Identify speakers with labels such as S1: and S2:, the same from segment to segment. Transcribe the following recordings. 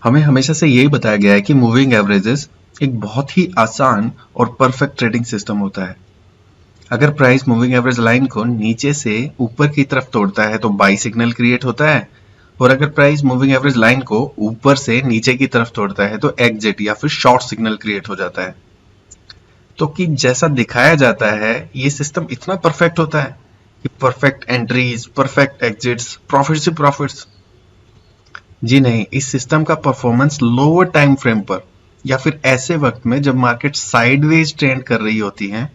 S1: हमें हमेशा से यही बताया गया है कि मूविंग एवरेजेस एक बहुत ही आसान और परफेक्ट ट्रेडिंग सिस्टम होता है। अगर प्राइस मूविंग एवरेज लाइन को नीचे से ऊपर की तरफ तोड़ता है तो बाई सिग्नल क्रिएट होता है, और अगर प्राइस मूविंग एवरेज लाइन को ऊपर से नीचे की तरफ तोड़ता है तो एग्जिट या फिर शॉर्ट सिग्नल क्रिएट हो जाता है। तो कि जैसा दिखाया जाता है ये सिस्टम इतना परफेक्ट होता है कि perfect entries, perfect exits, profits ही प्रॉफिट्स। जी नहीं, इस सिस्टम का परफॉर्मेंस लोअर टाइम फ्रेम पर या फिर ऐसे वक्त में जब मार्केट साइडवेज ट्रेंड कर रही होती है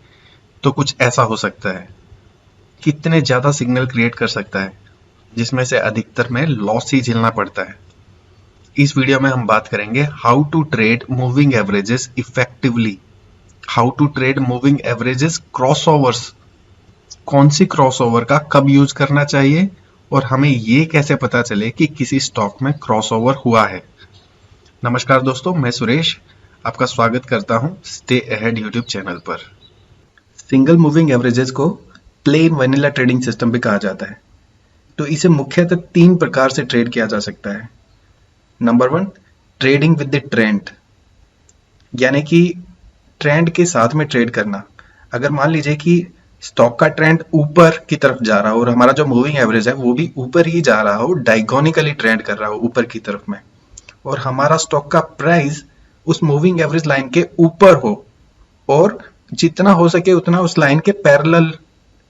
S1: तो कुछ ऐसा हो सकता है। कितने ज्यादा सिग्नल क्रिएट कर सकता है, जिसमें से अधिकतर में लॉस ही झेलना पड़ता है। इस वीडियो में हम बात करेंगे how to trade moving averages effectively, how to trade moving averages crossovers, कौन सी क्रॉसओवर का कब यूज करना चाहिए, और हमें ये कैसे पता चले कि किसी स्टॉक में क्रॉसओवर हुआ है। नमस्कार दोस्तों, मैं सुरेश आपका स्वागत करता हूं स्टे अहेड यूट्यूब चैनल पर। सिंगल मूविंग एवरेजेस को प्लेन वैनिला ट्रेडिंग सिस्टम भी कहा जाता है। तो इसे मुख्यतः 3 प्रकार से ट्रेड किया जा सकता है। Number 1, trading with the trend, यानी कि ट्रेंड के साथ में ट्रेड करना। अगर मान लीजिए कि स्टॉक का ट्रेंड ऊपर की तरफ जा रहा हो और हमारा जो मूविंग एवरेज है वो भी ऊपर ही जा रहा हो, डायगोनिकली ट्रेंड कर रहा हो ऊपर की तरफ में, और हमारा स्टॉक का प्राइस उस मूविंग एवरेज लाइन के ऊपर हो और जितना हो सके उतना उस लाइन के पैरेलल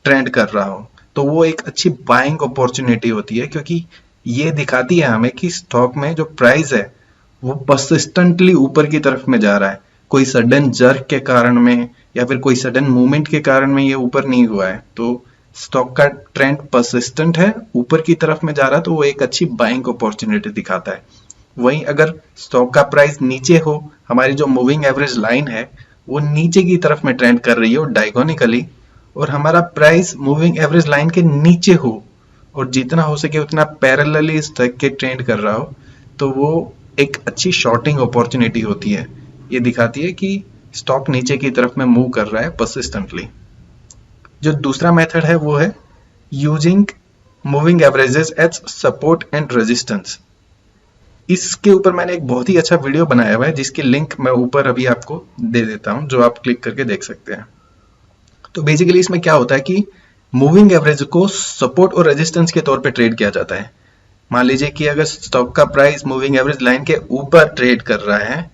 S1: ट्रेंड कर रहा हो, तो वो एक अच्छी बाइंग अपॉर्चुनिटी होती है, क्योंकि ये दिखाती है हमें कि स्टॉक में जो प्राइस है वो परसिस्टेंटली ऊपर की तरफ में जा रहा है। कोई सडन जर्क के कारण में या फिर कोई सडन मूवमेंट के कारण में ये ऊपर नहीं हुआ है, तो स्टॉक का ट्रेंड परसिस्टेंट है, ऊपर की तरफ में जा रहा है, तो वो एक अच्छी बाइंग अपॉर्चुनिटी दिखाता है। वहीं अगर स्टॉक का प्राइस नीचे हो, हमारी जो मूविंग एवरेज लाइन है वो नीचे की तरफ में ट्रेंड कर रही हो डायगोनिकली, और हमारा प्राइस मूविंग एवरेज लाइन के नीचे हो और जितना हो सके उतना पैरेलली इस तरह के ट्रेंड कर रहा हो, तो वो एक अच्छी शॉर्टिंग अपॉर्चुनिटी होती है। ये दिखाती है कि स्टॉक नीचे की तरफ में मूव कर रहा है परसिस्टेंटली। जो दूसरा मेथड है वो है using moving averages as support and resistance. इसके ऊपर मैंने एक बहुत ही अच्छा वीडियो बनाया हुआ है, जिसकी लिंक मैं ऊपर अभी आपको दे देता हूं, जो आप क्लिक करके देख सकते हैं। तो बेसिकली इसमें क्या होता है कि मूविंग एवरेज को सपोर्ट और रेजिस्टेंस के तौर पे ट्रेड किया जाता है। मान लीजिए कि अगर स्टॉक का प्राइस मूविंग एवरेज लाइन के ऊपर ट्रेड कर रहा है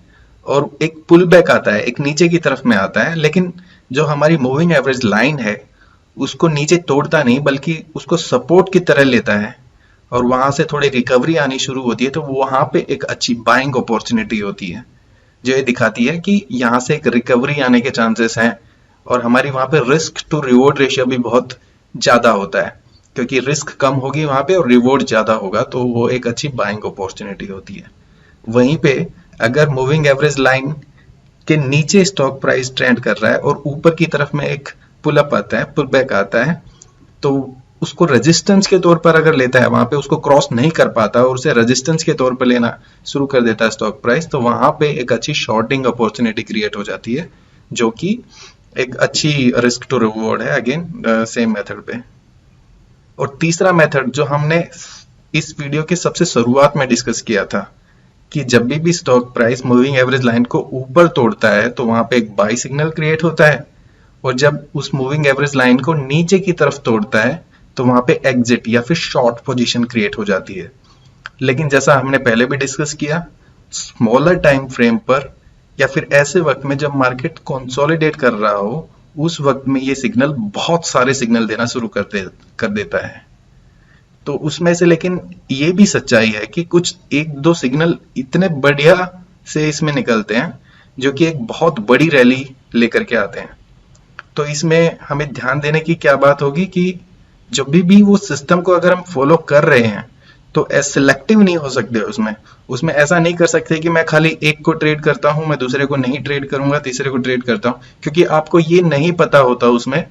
S1: और एक पुल बैक आता है, एक नीचे की तरफ में आता है, लेकिन जो हमारी मूविंग एवरेज लाइन है उसको नीचे तोड़ता नहीं बल्कि उसको सपोर्ट की तरह लेता है और वहां से थोड़ी रिकवरी आनी शुरू होती है, तो वहां पे एक अच्छी बाइंग अपॉर्चुनिटी होती है, जो ये दिखाती है कि यहाँ से एक रिकवरी आने के चांसेस हैं, और हमारी वहां पे रिस्क टू रिवॉर्ड रेशियो भी बहुत ज्यादा होता है, क्योंकि रिस्क कम होगी वहां पे और रिवॉर्ड ज्यादा होगा, तो वो एक अच्छी बाइंग अपॉर्चुनिटी होती है। वहीं पे अगर मूविंग एवरेज लाइन के नीचे स्टॉक प्राइस ट्रेंड कर रहा है और ऊपर की तरफ में एक पुल अप आता है, पुल बैक आता है, तो उसको रेजिस्टेंस के तौर पर अगर लेता है, वहां पे उसको क्रॉस नहीं कर पाता और उसे रेजिस्टेंस के तौर पर लेना शुरू कर देता है स्टॉक प्राइस, तो वहां पे एक अच्छी शॉर्टिंग अपॉर्चुनिटी क्रिएट हो जाती है, जो कि एक अच्छी रिस्क टू रिवॉर्ड है, अगेन सेम मेथड पे। और तीसरा मेथड जो हमने इस वीडियो के सबसे शुरुआत में डिस्कस किया था, कि जब भी stock price moving average line को ऊपर तोड़ता है तो वहां पे एक बाई सिग्नल क्रिएट होता है, और जब उस मूविंग एवरेज लाइन को नीचे की तरफ तोड़ता है तो वहां पे एग्जिट या फिर शॉर्ट पोजीशन क्रिएट हो जाती है। लेकिन जैसा हमने पहले भी डिस्कस किया, स्मॉलर टाइम फ्रेम पर या फिर ऐसे वक्त में जब मार्केट कंसोलिडेट कर रहा हो, उस वक्त में ये सिग्नल बहुत सारे सिग्नल देना शुरू कर देता है। तो उसमें से लेकिन ये भी सच्चाई है कि कुछ 1-2 सिग्नल इतने बढ़िया से इसमें निकलते हैं जो कि एक बहुत बड़ी रैली लेकर के आते हैं। तो इसमें हमें ध्यान देने की क्या बात होगी कि जब भी वो सिस्टम को अगर हम फॉलो कर रहे हैं तो सिलेक्टिव नहीं हो सकते। उसमें ऐसा नहीं कर सकते कि मैं खाली एक को ट्रेड करता हूं, मैं दूसरे को नहीं ट्रेड करूंगा, तीसरे को ट्रेड करता हूं, क्योंकि आपको ये नहीं पता होता उसमें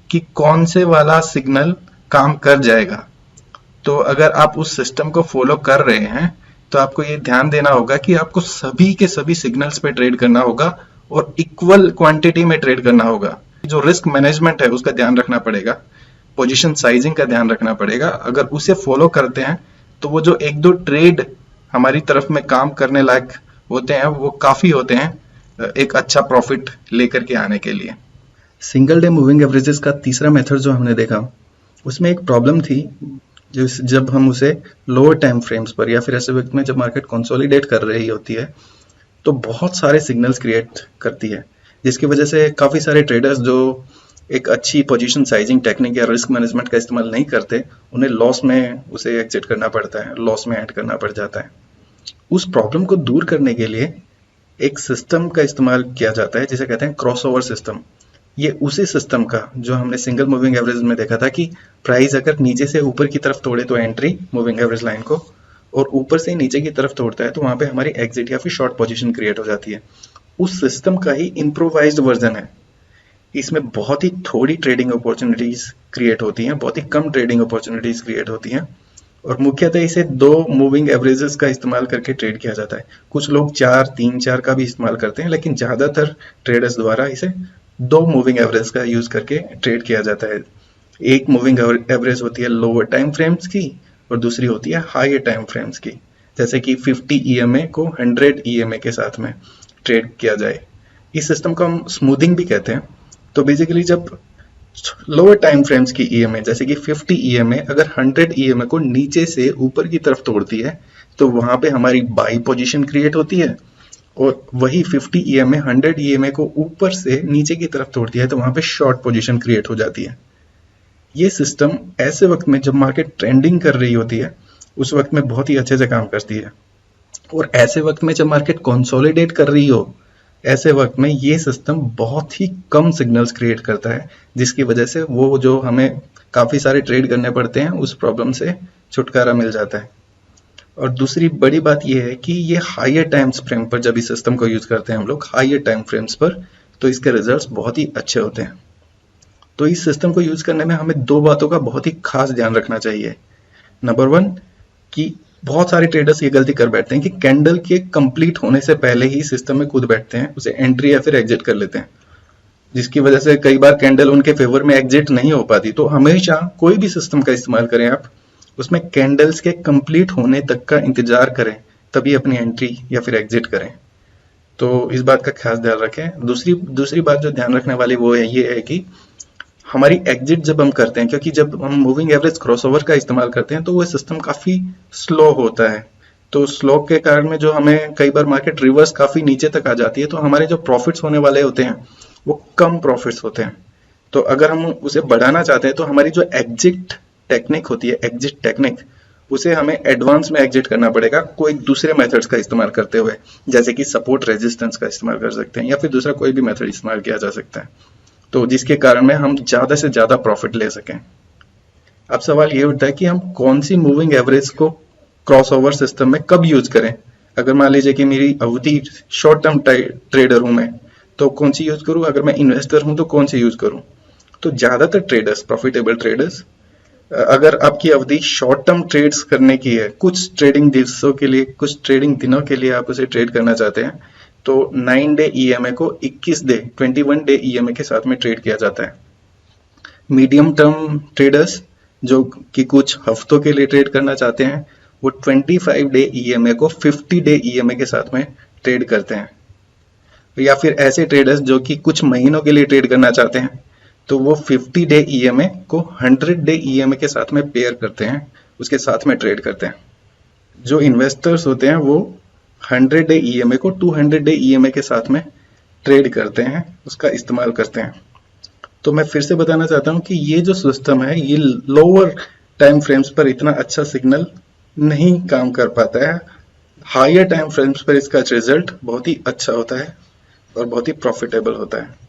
S1: कि कौन से वाला सिग्नल काम कर जाएगा। तो अगर आप उस सिस्टम को फॉलो कर रहे हैं तो आपको ये ध्यान देना होगा कि आपको सभी के सभी सिग्नल्स पे ट्रेड करना होगा और इक्वल क्वांटिटी में ट्रेड करना होगा। जो रिस्क मैनेजमेंट है उसका ध्यान रखना पड़ेगा, पोजीशन साइजिंग का ध्यान रखना पड़ेगा। अगर उसे फॉलो करते हैं तो वो जो 1-2 ट्रेड हमारी तरफ में काम करने लायक होते हैं, वो काफी होते हैं एक अच्छा प्रॉफिट लेकर के आने के लिए। सिंगल डे मूविंग एवरेजेस का तीसरा मेथड जो हमने देखा, उसमें एक प्रॉब्लम थी जो जब हम उसे लोअर टाइम फ्रेम्स पर या फिर ऐसे वक्त में जब मार्केट कंसोलिडेट कर रही होती है तो बहुत सारे सिग्नल्स क्रिएट करती है, जिसकी वजह से काफ़ी सारे ट्रेडर्स जो एक अच्छी पोजीशन साइजिंग टेक्निक या रिस्क मैनेजमेंट का इस्तेमाल नहीं करते, उन्हें लॉस में उसे एग्जिट करना पड़ता है, लॉस में ऐड करना पड़ जाता है। उस प्रॉब्लम को दूर करने के लिए एक सिस्टम का इस्तेमाल किया जाता है जिसे कहते हैं क्रॉसओवर सिस्टम। ये उसी सिस्टम का जो हमने सिंगल मूविंग एवरेज में देखा था कि प्राइस अगर नीचे से ऊपर की तरफ तोड़े तो एंट्री मूविंग एवरेज लाइन को, और ऊपर से नीचे की तरफ तोड़ता है तो वहां पे हमारी एग्जिट या फिर शॉर्ट पोजीशन क्रिएट हो जाती है। उस सिस्टम का ही इम्प्रोवाइज्ड वर्जन है। इसमें बहुत ही थोड़ी ट्रेडिंग अपॉर्चुनिटीज क्रिएट होती हैं, बहुत ही कम ट्रेडिंग अपॉर्चुनिटीज क्रिएट होती हैं, और मुख्यतः इसे 2 मूविंग एवरेजेस का इस्तेमाल करके ट्रेड किया जाता है। कुछ लोग 4, 3, 4 का भी इस्तेमाल करते हैं, लेकिन ज्यादातर ट्रेडर्स द्वारा इसे 2 मूविंग एवरेज का यूज करके ट्रेड किया जाता है। एक मूविंग एवरेज होती है लोअर टाइम फ्रेम्स की और दूसरी होती है हायर टाइम फ्रेम्स की, जैसे कि 50 EMA को 100 EMA के साथ में ट्रेड किया जाए। इस सिस्टम को हम स्मूथिंग भी कहते हैं। तो बेसिकली जब लोअर टाइम फ्रेम्स की EMA जैसे कि 50 EMA अगर 100 EMA को नीचे से ऊपर की तरफ तोड़ती है तो वहां पे हमारी बाई पोजीशन क्रिएट होती है, और वही 50 EMA 100 EMA को ऊपर से नीचे की तरफ तोड़ती है तो वहां पे शॉर्ट पोजीशन क्रिएट हो जाती है। ये सिस्टम ऐसे वक्त में जब मार्केट ट्रेंडिंग कर रही होती है उस वक्त में बहुत ही अच्छे से काम करती है, और ऐसे वक्त में जब मार्केट कंसोलिडेट कर रही हो ऐसे वक्त में ये सिस्टम बहुत ही कम सिग्नल्स क्रिएट करता है, जिसकी वजह से वो जो हमें काफी सारे ट्रेड करने पड़ते हैं उस प्रॉब्लम से छुटकारा मिल जाता है। और दूसरी बड़ी बात यह है कि ये हायर टाइम फ्रेम पर जब इस सिस्टम को यूज करते हैं हम लोग हायर टाइम फ्रेम्स पर, तो इसके रिजल्ट्स बहुत ही अच्छे होते हैं। तो इस सिस्टम को यूज करने में हमें 2 बातों का बहुत ही खास ध्यान रखना चाहिए। नंबर 1 कि बहुत सारे ट्रेडर्स ये गलती कर बैठते हैं कि कैंडल के कंप्लीट होने से पहले ही सिस्टम में कूद बैठते हैं, उसे एंट्री या फिर एग्जिट कर लेते हैं, जिसकी वजह से कई बार कैंडल उनके फेवर में एग्जिट नहीं हो पाती। तो हमेशा कोई भी सिस्टम का इस्तेमाल करें आप, उसमें कैंडल्स के कंप्लीट होने तक का इंतजार करें, तभी अपनी एंट्री या फिर एग्जिट करें। तो इस बात का खास ध्यान रखें। दूसरी बात जो ध्यान रखने वाली वो है ये है कि हमारी एग्जिट जब हम करते हैं, क्योंकि जब हम मूविंग एवरेज क्रॉसओवर का इस्तेमाल करते हैं तो वो सिस्टम काफी स्लो होता है, तो स्लो के कारण में जो हमें कई बार मार्केट रिवर्स काफी नीचे तक आ जाती है, तो हमारे जो प्रॉफिट्स होने वाले होते हैं वो कम प्रॉफिट्स होते हैं। तो अगर हम उसे बढ़ाना चाहते हैं तो हमारी जो एग्जिट टेक्निक होती है, एग्जिट टेक्निक, उसे हमें एडवांस में एग्जिट करना पड़ेगा कोई दूसरे मेथड्स का इस्तेमाल करते हुए, जैसे कि सपोर्ट रेजिस्टेंस का इस्तेमाल कर सकते हैं या फिर दूसरा कोई भी मेथड इस्तेमाल किया जा सकता है, तो जिसके कारण में हम ज्यादा से ज्यादा प्रॉफिट ले सकें। अब सवाल ये उठता है कि हम कौन सी मूविंग एवरेज को क्रॉसओवर सिस्टम में कब यूज करें। अगर मान लीजिए कि मेरी अवधि शॉर्ट टर्म ट्रेडर हूं मैं, तो कौन सी यूज करूं, अगर मैं इन्वेस्टर हूं तो कौन सी यूज करूं। तो ज्यादातर ट्रेडर्स, प्रॉफिटेबल ट्रेडर्स, अगर आपकी अवधि शॉर्ट टर्म ट्रेड्स करने की है, कुछ ट्रेडिंग दिवसों के लिए, कुछ ट्रेडिंग दिनों के लिए आप उसे ट्रेड करना चाहते हैं, तो 9 डे EMA को 21 डे EMA के साथ में ट्रेड किया जाता है। मीडियम टर्म ट्रेडर्स जो कि कुछ हफ्तों के लिए ट्रेड करना चाहते हैं, वो 25 डे EMA को 50 डे EMA के साथ में ट्रेड करते हैं। या फिर ऐसे ट्रेडर्स जो कि कुछ महीनों के लिए ट्रेड करना चाहते हैं, तो वो 50 डे EMA को 100 डे EMA के साथ में पेयर करते हैं, उसके साथ में ट्रेड करते हैं। जो इन्वेस्टर्स होते हैं वो 100 डे EMA को 200 डे EMA के साथ में ट्रेड करते हैं, उसका इस्तेमाल करते हैं। तो मैं फिर से बताना चाहता हूं कि ये जो सिस्टम है ये लोअर टाइम फ्रेम्स पर इतना अच्छा सिग्नल नहीं काम कर पाता है। हायर टाइम फ्रेम्स पर इसका रिजल्ट बहुत ही अच्छा होता है और बहुत ही प्रॉफिटेबल होता है।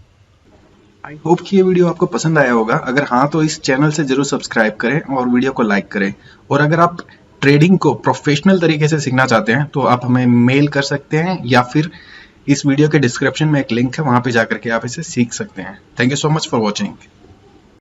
S1: आई होप कि ये वीडियो आपको पसंद आया होगा। अगर हाँ तो इस चैनल से जरूर सब्सक्राइब करें और वीडियो को लाइक करें। और अगर आप ट्रेडिंग को प्रोफेशनल तरीके से सीखना चाहते हैं तो आप हमें मेल कर सकते हैं, या फिर इस वीडियो के डिस्क्रिप्शन में एक लिंक है, वहां पे जाकर के आप इसे सीख सकते हैं। Thank you so much for watching.